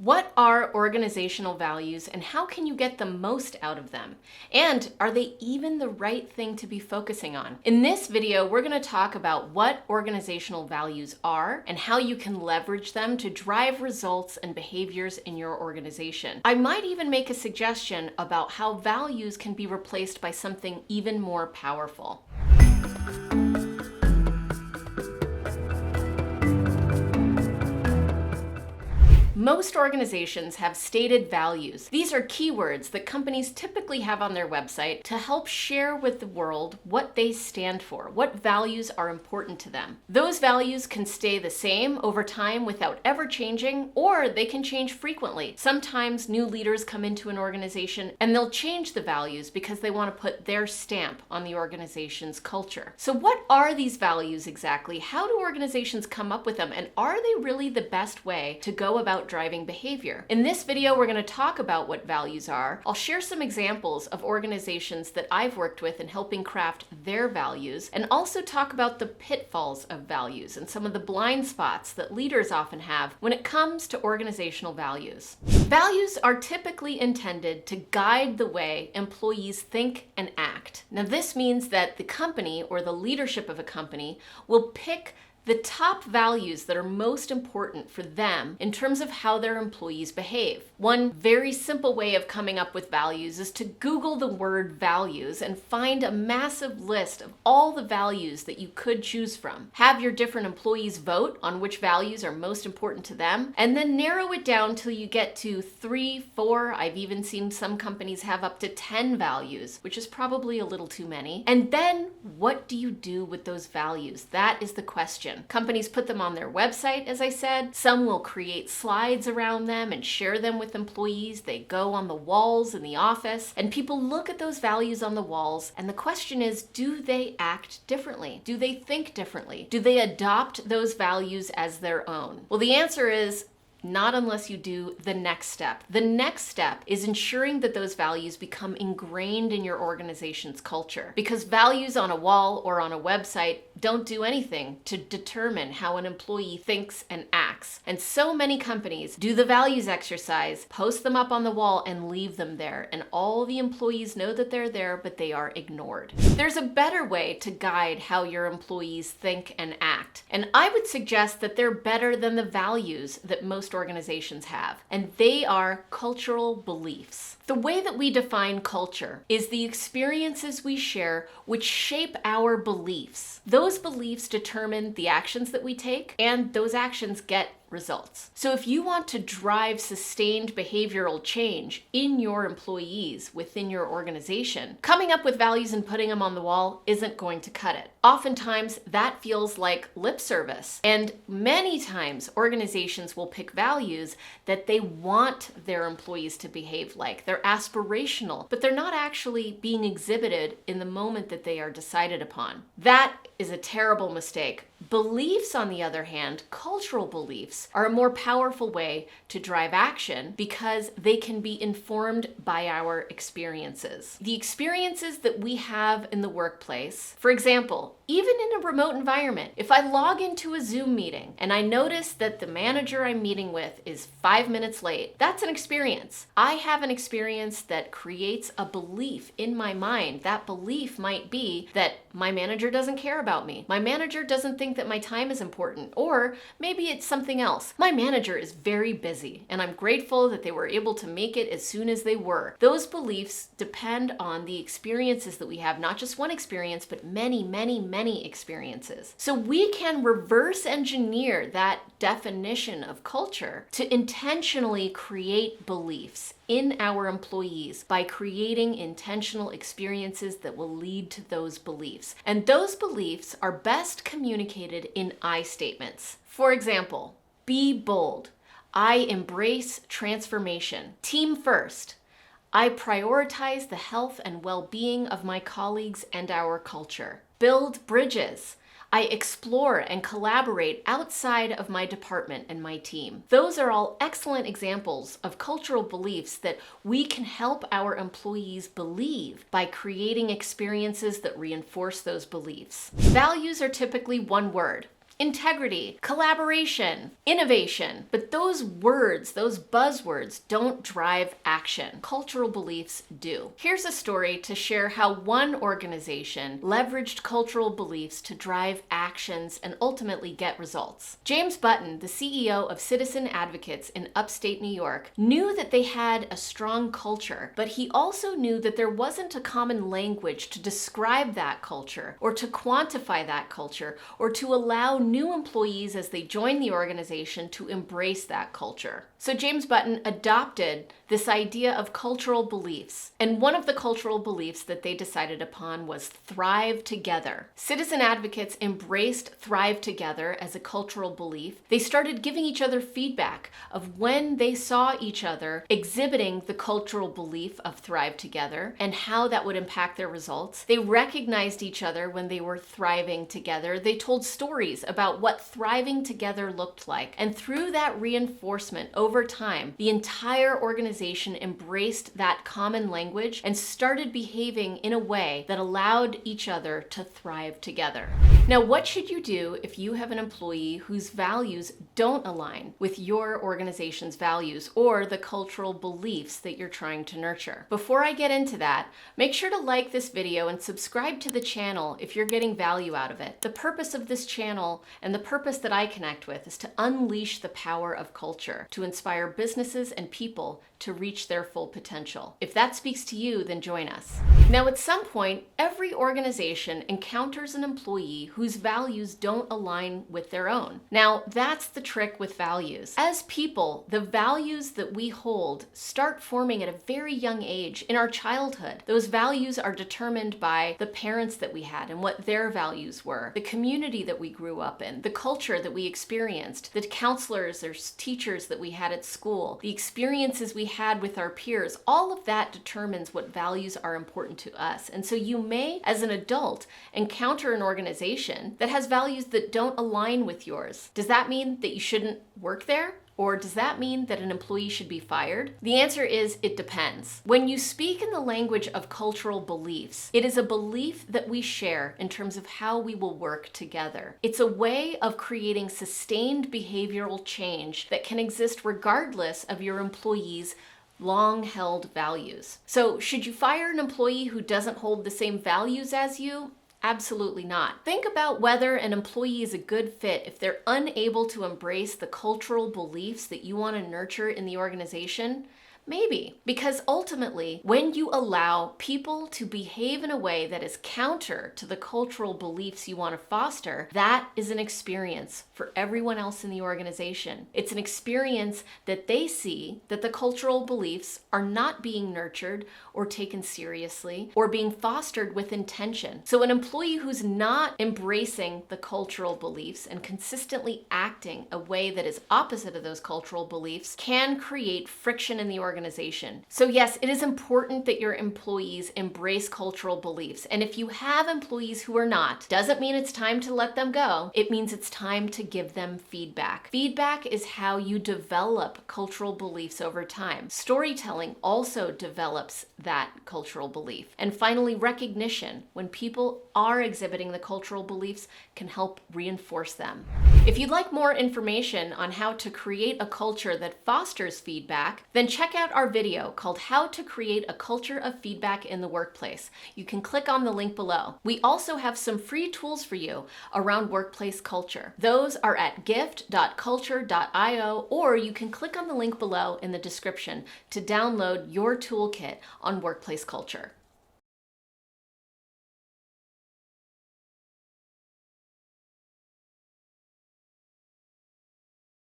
What are organizational values and how can you get the most out of them? And are they even the right thing to be focusing on? In this video, we're going to talk about what organizational values are and how you can leverage them to drive results and behaviors in your organization. I might even make a suggestion about how values can be replaced by something even more powerful. Most organizations have stated values. These are keywords that companies typically have on their website to help share with the world what they stand for, what values are important to them. Those values can stay the same over time without ever changing, or they can change frequently. Sometimes new leaders come into an organization and they'll change the values because they want to put their stamp on the organization's culture. So what are these values exactly? How do organizations come up with them? And are they really the best way to go about driving behavior? In this video, we're going to talk about what values are. I'll share some examples of organizations that I've worked with in helping craft their values, and also talk about the pitfalls of values and some of the blind spots that leaders often have when it comes to organizational values. Values are typically intended to guide the way employees think and act. Now, this means that the company or the leadership of a company will pick the top values that are most important for them in terms of how their employees behave. One very simple way of coming up with values is to Google the word values and find a massive list of all the values that you could choose from. Have your different employees vote on which values are most important to them, and then narrow it down till you get to 3, 4, I've even seen some companies have up to 10 values, which is probably a little too many. And then what do you do with those values? That is the question. Companies put them on their website, as I said. Some will create slides around them and share them with employees. They go on the walls in the office, and people look at those values on the walls, and the question is, do they act differently? Do they think differently? Do they adopt those values as their own? Well, the answer is not unless you do the next step. The next step is ensuring that those values become ingrained in your organization's culture, because values on a wall or on a website don't do anything to determine how an employee thinks and acts. And so many companies do the values exercise, post them up on the wall, and leave them there. And all the employees know that they're there, but they are ignored. There's a better way to guide how your employees think and act. And I would suggest that they're better than the values that most organizations have. And they are cultural beliefs. The way that we define culture is the experiences we share which shape our beliefs. Those beliefs determine the actions that we take, and those actions get results. So if you want to drive sustained behavioral change in your employees within your organization, coming up with values and putting them on the wall isn't going to cut it. Oftentimes that feels like lip service. And many times organizations will pick values that they want their employees to behave like. They're aspirational, but they're not actually being exhibited in the moment that they are decided upon. That is a terrible mistake. Beliefs, on the other hand, cultural beliefs, are a more powerful way to drive action because they can be informed by our experiences. The experiences that we have in the workplace, for example, even in a remote environment, if I log into a Zoom meeting and I notice that the manager I'm meeting with is 5 minutes late, that's an experience. I have an experience that creates a belief in my mind. That belief might be that my manager doesn't care about me. My manager doesn't think that my time is important, or maybe it's something else. My manager is very busy, and I'm grateful that they were able to make it as soon as they were. Those beliefs depend on the experiences that we have, not just one experience, but many, many, many experiences. So we can reverse engineer that definition of culture to intentionally create beliefs in our employees by creating intentional experiences that will lead to those beliefs. And those beliefs are best communicated in I statements. For example, be bold. I embrace transformation. Team first. I prioritize the health and well-being of my colleagues and our culture. Build bridges. I explore and collaborate outside of my department and my team. Those are all excellent examples of cultural beliefs that we can help our employees believe by creating experiences that reinforce those beliefs. Values are typically one word. integrity, collaboration, innovation. But those words, those buzzwords, don't drive action. Cultural beliefs do. Here's a story to share how one organization leveraged cultural beliefs to drive actions and ultimately get results. James Button, the CEO of Citizen Advocates in upstate New York, knew that they had a strong culture, but he also knew that there wasn't a common language to describe that culture or to quantify that culture or to allow new employees as they join the organization to embrace that culture. So James Button adopted this idea of cultural beliefs. And one of the cultural beliefs that they decided upon was thrive together. Citizen Advocates embraced thrive together as a cultural belief. They started giving each other feedback of when they saw each other exhibiting the cultural belief of thrive together and how that would impact their results. They recognized each other when they were thriving together. They told stories about what thriving together looked like. And through that reinforcement over time, the entire organization embraced that common language and started behaving in a way that allowed each other to thrive together. Now, what should you do if you have an employee whose values don't align with your organization's values or the cultural beliefs that you're trying to nurture? Before I get into that, make sure to like this video and subscribe to the channel if you're getting value out of it. The purpose of this channel and the purpose that I connect with is to unleash the power of culture, to inspire businesses and people to reach their full potential. If that speaks to you, then join us. Now, at some point, every organization encounters an employee whose values don't align with their own. Now, that's the trick with values. As people, the values that we hold start forming at a very young age in our childhood. Those values are determined by the parents that we had and what their values were, the community that we grew up in, the culture that we experienced, the counselors or teachers that we had at school, the experiences we had with our peers. All of that determines what values are important to us. And so you may, as an adult, encounter an organization that has values that don't align with yours. Does that mean that you shouldn't work there? Or does that mean that an employee should be fired? The answer is it depends. When you speak in the language of cultural beliefs, it is a belief that we share in terms of how we will work together. It's a way of creating sustained behavioral change that can exist regardless of your employee's long-held values. So, should you fire an employee who doesn't hold the same values as you? Absolutely not. Think about whether an employee is a good fit if they're unable to embrace the cultural beliefs that you want to nurture in the organization. Maybe, because ultimately, when you allow people to behave in a way that is counter to the cultural beliefs you want to foster, that is an experience for everyone else in the organization. It's an experience that they see that the cultural beliefs are not being nurtured or taken seriously or being fostered with intention. So an employee who's not embracing the cultural beliefs and consistently acting a way that is opposite of those cultural beliefs can create friction in the organization. So yes, it is important that your employees embrace cultural beliefs. And if you have employees who are not, doesn't mean it's time to let them go. It means it's time to give them feedback. Feedback is how you develop cultural beliefs over time. Storytelling also develops that cultural belief. And finally, recognition. When people are exhibiting the cultural beliefs, can help reinforce them. If you'd like more information on how to create a culture that fosters feedback, then check out our video called How to Create a Culture of Feedback in the Workplace. You can click on the link below. We also have some free tools for you around workplace culture. Those are at gift.culture.io, or you can click on the link below in the description to download your toolkit on workplace culture.